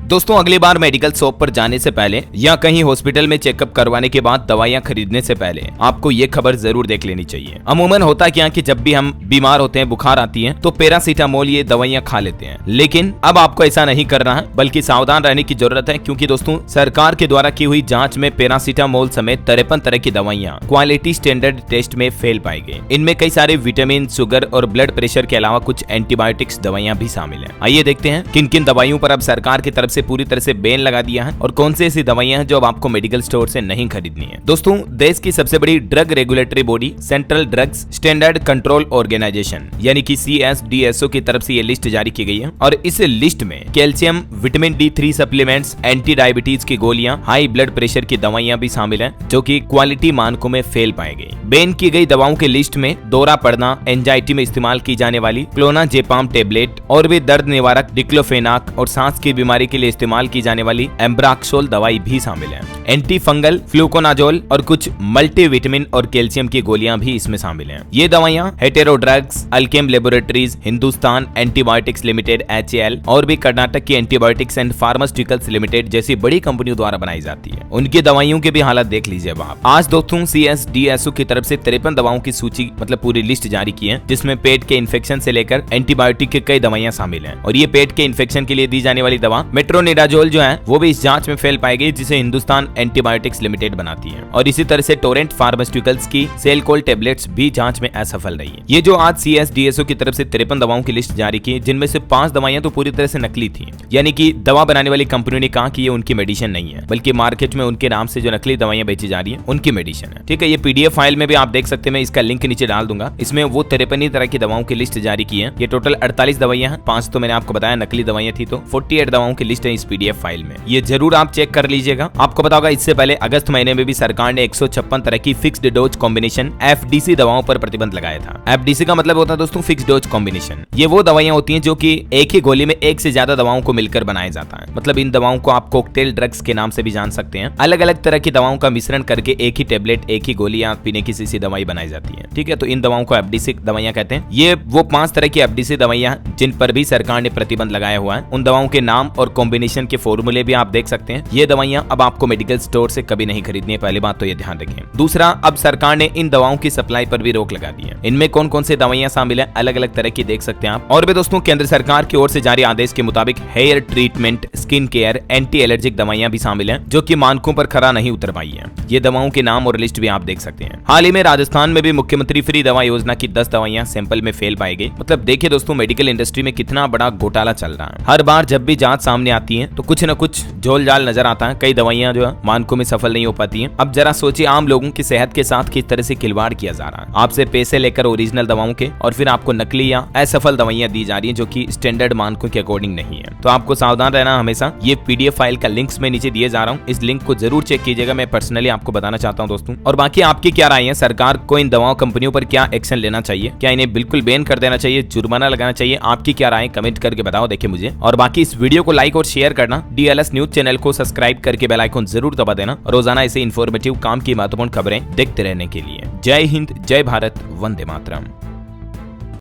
दोस्तों अगली बार medical shop पर जाने से पहले या कहीं हॉस्पिटल में चेकअप करवाने के बाद दवाइयां खरीदने से पहले आपको ये खबर जरूर देख लेनी चाहिए। अमूमन होता क्या कि जब भी हम बीमार होते हैं, बुखार आती है, तो पैरासीटामोल ये दवाइयां खा लेते हैं। लेकिन अब आपको ऐसा नहीं करना है, बल्कि सावधान रहने की जरूरत है, क्योंकि दोस्तों सरकार के द्वारा की हुई जांच में पैरासीटामोल समेत 53 तरह की दवाइयां क्वालिटी स्टैंडर्ड टेस्ट में फेल पाई गई। इनमें कई सारे विटामिन, शुगर और ब्लड प्रेशर के अलावा कुछ एंटीबायोटिक्स दवाइयां भी शामिल है। आइए देखते हैं किन किन दवाइयों पर अब सरकार की तरफ से पूरी तरह से बैन लगा दिया है और कौन सी ऐसी दवाइयां हैं जो अब आपको मेडिकल स्टोर से नहीं खरीदनी है। दोस्तों देश की सबसे बड़ी drug regulatory body central drugs standard control organisation यानी कि CSDSO की तरफ से ये लिस्ट जारी की गई है और इस लिस्ट में calcium, vitamin D3 supplements, anti diabetes की गोलियां, हाई ब्लड प्रेशर की दवाइयां भी शामिल है जो कि क्वालिटी मानकों में फेल पाई गई। बैन की गई दवाओं की लिस्ट में दौरा पड़ना, एंजाइटी में इस्तेमाल की जाने वाली क्लोनाजेपाम टेबलेट और भी दर्द निवारक डिक्लोफेनाक और सांस की बीमारी के लिए इस्तेमाल की जाने वाली एम्ब्राक्सोल दवाई भी शामिल है। एंटी फंगल, फ्लूकोनाजोल और कुछ मल्टीविटामिन और कैल्शियम की गोलियां भी इसमें शामिल हैं। ये दवाइयां hetero drugs, Alkem laboratories, Hindustan antibiotics limited HAL और भी कर्नाटक की एंटीबायोटिक्स एंड फार्मास्यूटिकल्स लिमिटेड जैसी बड़ी कंपनियों द्वारा बनाई जाती है। उनकी दवाइयों की भी हालत देख लीजिए आप। आज दोस्तों CSDSO की तरफ से 53 दवाओं की सूची मतलब पूरी लिस्ट जारी की है, जिसमें पेट के इन्फेक्शन से लेकर एंटीबायोटिक के कई दवाइयां शामिल हैं। और ये पेट के इन्फेक्शन के लिए दी जाने वाली दवा मेट्रोनिडाजोल जो है वो भी इस जांच में फेल पाई गई, जिसे हिंदुस्तान एंटीबायोटिक्स लिमिटेड बनाती है। और इसी तरह से टोरेंट फार्मास्यूटिकल्स की सेलकोल टेबलेट्स भी जांच में असफल रही है। ये जो आज CSDSO की तरफ से 53 दवाओं की लिस्ट जारी की, जिनमें से 5 दवाइयां तो पूरी तरह से नकली थी, यानी कि दवा बनाने वाली कंपनियों ने कहा कि ये उनकी मेडिसिन नहीं है, बल्कि मार्केट में उनके नाम से जो नकली दवाइयां बेची जा रही है उनकी मेडिसिन है। ठीक है, ये PDF फाइल में भी आप देख सकते हैं, मैं इसका लिंक नीचे डाल दूंगा। इसमें वो 53 तरह की दवाओं की लिस्ट जारी की है। ये टोटल 48 दवाइयां हैं, 5 तो मैंने आपको बताया नकली दवाइयां थी, तो 48 दवाओं की लिस्ट है इस PDF फाइल में। ये जरूर आप चेक कर लीजिएगा। आपको पता होगा इससे पहले अगस्त महीने में भी सरकार ने 156 तरह की फिक्स्ड डोज कॉम्बिनेशन FDC दवाओं पर प्रतिबंध लगाया था। FDC का मतलब होता है दोस्तों फिक्स्ड डोज कॉम्बिनेशन। ये वो दवाइयां होती हैं जो कि एक ही गोली में एक से ज्यादा दवाओं को मिलकर बनाया जाता है। मतलब इन दवाओं को आप कॉकटेल ड्रग्स के नाम से भी जान सकते हैं। अलग अलग तरह की दवाओं का मिश्रण करके एक ही टेबलेट, एक ही गोली या पीने की शीशी दवाई बनाई जाती है। ठीक है, तो इन दवाओं को FDC दवाइयां कहते हैं। ये वो 5 तरह की FDC दवाइयां जिन पर भी सरकार ने प्रतिबंध लगाया हुआ है। उन दवाओं के नाम और कॉम्बिनेशन के फॉर्मूले भी आप देख सकते हैं। ये दवाइयां अब आपको मेडिकल स्टोर से कभी नहीं खरीदनी है, पहली बात तो ये ध्यान रखें। दूसरा, अब सरकार ने इन दवाओं की सप्लाई पर भी रोक लगा दी है। इनमें कौन कौन सी दवाइयां शामिल है, अलग अलग तरह की देख सकते हैं आप। और भी दोस्तों केंद्र सरकार की ओर से जारी आदेश के मुताबिक hair treatment, skin care, anti allergic दवाइयां भी शामिल हैं, जो कि मानकों पर खरा नहीं उतर पाई है। ये दवाओं के नाम और लिस्ट भी आप देख सकते हैं। हाल ही में राजस्थान में भी मुख्यमंत्री फ्री दवा योजना की 10 दवाइयां सैंपल में फेल पाई गई। मतलब देखिए दोस्तों मेडिकल इंडस्ट्री में कितना बड़ा घोटाला चल रहा है। हर बार जब भी जांच सामने आती है तो कुछ न कुछ झोल झाल नजर आता है। कई दवाइयां जो है मानकों में सफल नहीं हो पाती हैं। अब जरा सोचिए आम लोगों की सेहत के साथ किस तरह से खिलवाड़ किया जा रहा है। आपसे पैसे लेकर ओरिजिनल दवाओं के और फिर आपको नकली या असफल दवाइयां दी जा रही हैं जो कि स्टैंडर्ड मानकों के अकॉर्डिंग नहीं है। तो आपको सावधान रहना हमेशा। ये PDF फाइल का लिंक्स में नीचे दिए जा रहा हूँ, इस लिंक को जरूर चेक कीजिएगा। मैं पर्सनली आपको बताना चाहता हूँ दोस्तों। और बाकी आपकी क्या राय है, सरकार को इन दवाओं कंपनियों पर क्या एक्शन लेना चाहिए? क्या इन्हें बिल्कुल बैन कर देना चाहिए, जुर्माना लगाना चाहिए? आपकी क्या राय कमेंट करके बताओ देखिए मुझे। और बाकी इस वीडियो को लाइक और शेयर करना, DLS न्यूज चैनल को सब्सक्राइब करके बेल आइकन जरूर दबा देना, रोजाना ऐसे इन्फॉर्मेटिव काम की महत्वपूर्ण खबरें देखते रहने के लिए। जय हिंद, जय भारत, वंदे मातरम।